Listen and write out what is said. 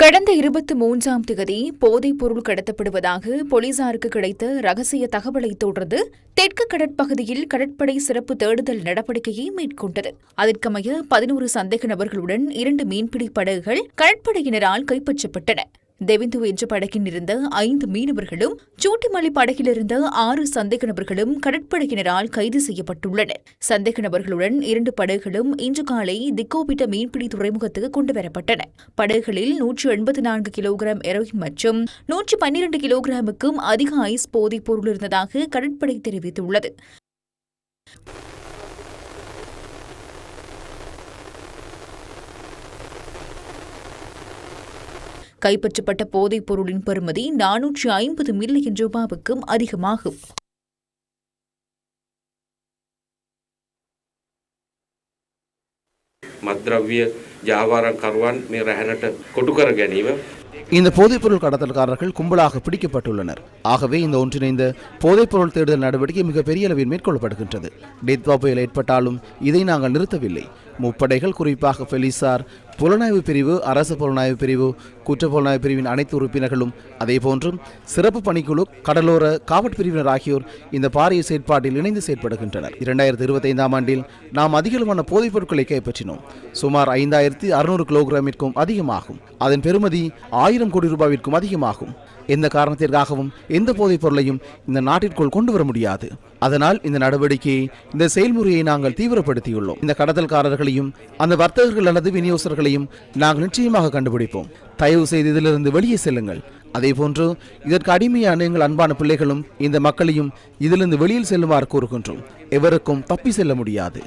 கடந்த 23ஆம் தேதி போதைப் பொருள் கடத்தப்படுவதாக போலீசாருக்கு கிடைத்த ரகசிய தகவலை தொடர்ந்து தெற்கு கடற்பகுதியில் கடற்படை சிறப்பு தேடுதல் நடவடிக்கையை மேற்கொண்டது. அதற்கமைய 11 சந்தேக நபர்களுடன் 2 மீன்பிடி படகுகள் கடற்படையினரால் கைப்பற்றப்பட்டன. தெவிந்து என்ற படகில் இருந்த 5 மீனவர்களும் சூட்டிமலை படகில் இருந்த 6 சந்தேக நபர்களும் கடற்படையினரால் கைது செய்யப்பட்டுள்ளனர். சந்தேக நபர்களுடன் 2 படகுகளும் இன்று காலை திக்கோபிட்ட மீன்பிடி துறைமுகத்துக்கு கொண்டுவரப்பட்டன. படகுகளில் 184 கிலோகிராம் ஹெரோயின் மற்றும் 112 கிலோகிராமுக்கும் அதிக ஐஸ் போதைப் பொருள் இருந்ததாக கடற்படை தெரிவித்துள்ளது. கைப்பற்றப்பட்ட போதைப் பொருளின் பெறுமதி 450 மில்லியன் ரூபாவுக்கும் அதிகமாகும். මත්ද්‍රව්‍ය ජාවාරම්කරුවන් මේ රැහැනට කොටු කර ගැනීම இந்த போதைப்பொருள் கடத்தல்காரர்கள் கும்பலாக பிடிக்கப்பட்டுள்ளனர். ஆகவே இந்த ஒன்றிணைந்த போதைப்பொருள் தேடுதல் நடவடிக்கை மிக பெரிய அளவில் மேற்கொள்ளப்படுகின்றது. டித்வா புயல் ஏற்பட்டாலும் இதை நாங்கள் நிறுத்தவில்லை. முப்படைகள், குறிப்பாக பெலிசார் புலனாய்வு பிரிவு, அரசு புலனாய்வு பிரிவு, குற்ற புலனாய்வு பிரிவின் அனைத்து உறுப்பினர்களும், அதேபோன்றும் சிறப்பு பணிக்குழு, கடலோர காவல் பிரிவினர் ஆகியோர் இந்த பாரிய செயற்பாட்டில் இணைந்து செயற்படுகின்றனர். 2025ஆம் ஆண்டில் நாம் அதிகளவான போதைப் பொருட்களை கைப்பற்றினோம். சுமார் 5600 கிலோகிராமிற்கும் அதிகமாகும். அதன் பெறுமதி 1000 கோடி ரூபாவிற்கும் அதிகமாகும். எந்த காரணத்திற்காகவும் எந்த போதைப் பொருளையும் இந்த நாட்டிற்குள் கொண்டு வர முடியாது. அதனால் இந்த நடவடிக்கையை, இந்த செயல்முறையை நாங்கள் தீவிரப்படுத்தியுள்ளோம். இந்த கடத்தல்காரர்களையும் அந்த வர்த்தகர்கள் அல்லது விநியோகர்களையும் நாங்கள் நிச்சயமாக கண்டுபிடிப்போம். தயவு செய்து இதிலிருந்து வெளியே செல்லுங்கள். அதேபோன்று இதற்கு அடிமையான எங்கள் அன்பான பிள்ளைகளும் இந்த மக்களையும் இதிலிருந்து வெளியில் செல்லுமாறு கூறுகின்றோம். எவருக்கும் தப்பி செல்ல முடியாது.